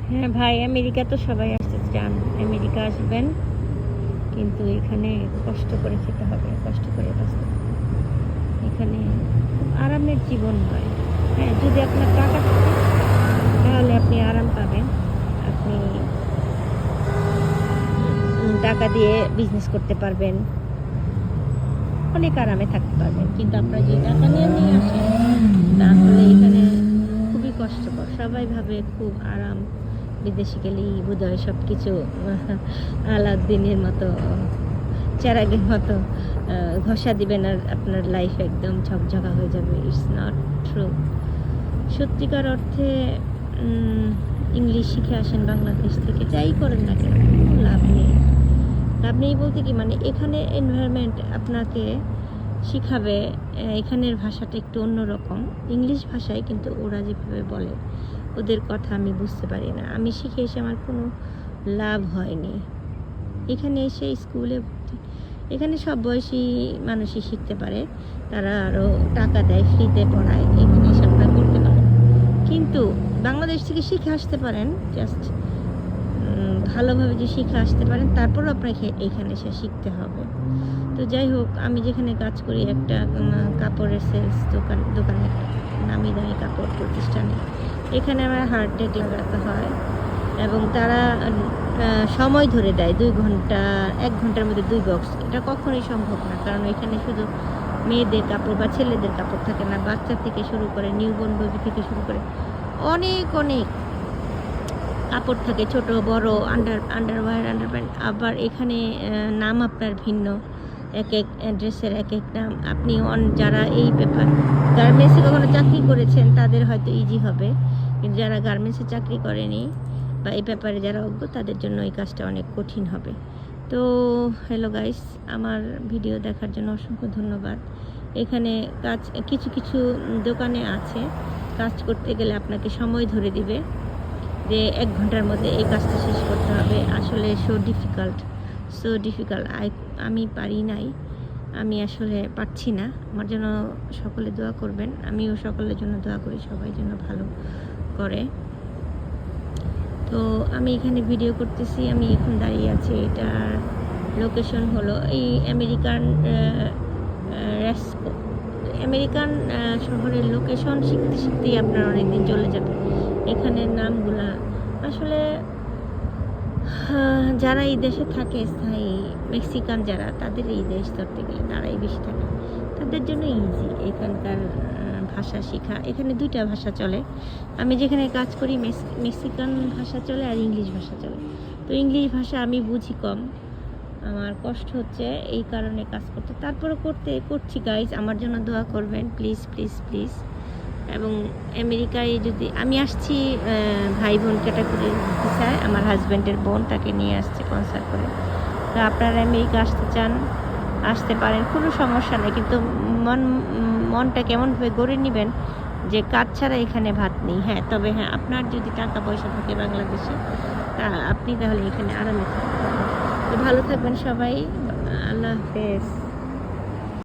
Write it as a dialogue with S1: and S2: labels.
S1: হ্যাঁ ভাই, আমেরিকা তো সবাই আসতে চান, আমেরিকা আসবেন, কিন্তু এখানে কষ্ট করে খেতে হবে, কষ্ট করে বাঁচতে হবে। এখানে খুব আরামের জীবন নয়। হ্যাঁ, যদি আপনার টাকা থাকে তাহলে আপনি আরাম পাবেন। আপনি টাকা দিয়ে বিজনেস করতে পারবেন, অনেক আরামে থাকতে পারবেন। কিন্তু আপনারা যদি টাকা নিয়ে আসেন তাহলে এখানে খুবই কষ্টকর। সবাই ভাবে খুব আরাম, বিদেশে গেলেই বোধহয় সব কিছু আলাউদ্দিনের মতো, চেরাগের মতো ঘষা দিবেন আর আপনার লাইফ একদম ঝকঝকা হয়ে যাবে। It's not true. সত্যিকার অর্থে ইংলিশ শিখে আসেন বাংলাদেশ থেকে, যাই করেন না কেন কোনো লাভ নেই। লাভ নেই বলতে কি, মানে এখানে এনভায়রনমেন্ট আপনাকে শিখাবে, এখানের ভাষাটা একটু অন্যরকম, ইংলিশ ভাষায়, কিন্তু ওরা যেভাবে বলে ওদের কথা আমি বুঝতে পারি না। আমি শিখে এসে আমার কোনো লাভ হয়নি। এখানে এসে স্কুলে এখানে সব বয়সী মানুষই শিখতে পারে, তারা আরও টাকা দেয়, ফ্রিতে পড়ায়, এখানে এসে আপনারা করতে পারেন। কিন্তু বাংলাদেশ থেকে শিখে আসতে পারেন, জাস্ট ভালোভাবে যে শিখে আসতে পারেন, তারপরও আপনাকে এখানে এসে শিখতে হবে। তো যাই হোক, আমি যেখানে কাজ করি একটা কাপড়ের সেলস দোকানে, নামি দামি কাপড় প্রতিষ্ঠানে, এখানে আমার হার্ডটেক লাগাতে হয় এবং তারা সময় ধরে দেয় 2 ঘন্টা, 1 ঘন্টার মধ্যে 2 বক্স। এটা কখনোই সম্ভব না, কারণ এখানে শুধু মেয়েদের কাপড় বা ছেলেদের কাপড় থাকে না, বাচ্চা থেকে শুরু করে নিউবর্ন বেবি থেকে শুরু করে অনেক অনেক কাপড় থাকে, ছোট বড়, আন্ডারওয়্যার, আন্ডারপ্যান্ট। আবার এখানে নাম আপনার ভিন্ন, এক এক ড্রেসের এক এক নাম। আপনি যারা এই পেপার গার্মেন্টসে কখনো চাকরি করেছেন তাদের হয়তো ইজি হবে, কিন্তু যারা গার্মেন্টসে চাকরি করেনি বা এই ব্যাপারে যারা অজ্ঞ, তাদের জন্য এই কাজটা অনেক কঠিন হবে। তো হ্যালো গাইস, আমার ভিডিও দেখার জন্য অসংখ্য ধন্যবাদ। এখানে কাজ কিছু কিছু দোকানে আছে, কাজ করতে গেলে আপনাকে সময় ধরে দিবে যে 1 ঘন্টার মধ্যে এই কাজটা শেষ করতে হবে। আসলে সো ডিফিকাল্ট। আমি পারি নাই, আমি আসলে পারছি না। আমার জন্য সকলে দোয়া করবেন, আমিও সকলের জন্য দোয়া করি, সবাই যেন ভালো করে। তো আমি এখানে ভিডিও করতেছি, আমি এখন দাঁড়িয়ে আছি। এটার লোকেশন হলো এই আমেরিকান শহরের লোকেশন শিখতে শিখতেই আপনার অনেকদিন চলে যাবে। এখানের নামগুলা আসলে যারা এই দেশে থাকে স্থায়ী, মেক্সিকান যারা, তাদের এই দেশ ধরতে গেলে তারাই বেশি থাকে, তাদের জন্য ইজি এখানকার ভাষা শেখা। এখানে 2টা ভাষা চলে। আমি যেখানে কাজ করি মেক্সিকান ভাষা চলে আর ইংলিশ ভাষা চলে। তো ইংলিশ ভাষা আমি বুঝি কম, আমার কষ্ট হচ্ছে এই কারণে কাজ করতে, তারপরে করছি গাইজ। আমার জন্য দোয়া করবেন প্লিজ প্লিজ প্লিজ। এবং আমেরিকায় যদি আমি আসছি ভাই বোন ক্যাটাগরি ভিসায়, আমার হাজব্যান্ডের বোন, তাকে নিয়ে আসছে স্পন্সর করে। তো আপনারা আমেরিকা আসতে চান আসতে পারেন, কোনো সমস্যা নেই, কিন্তু মনটা কেমনভাবে গড়ে নেবেন যে কাজ ছাড়া এখানে ভাত নেই। হ্যাঁ, তবে হ্যাঁ, আপনার যদি টাকা পয়সা থাকে বাংলাদেশে, তা আপনি তাহলে এখানে আরামে থাকতে পারবেন। তো ভালো থাকবেন সবাই, আল্লাহ হাফেজ।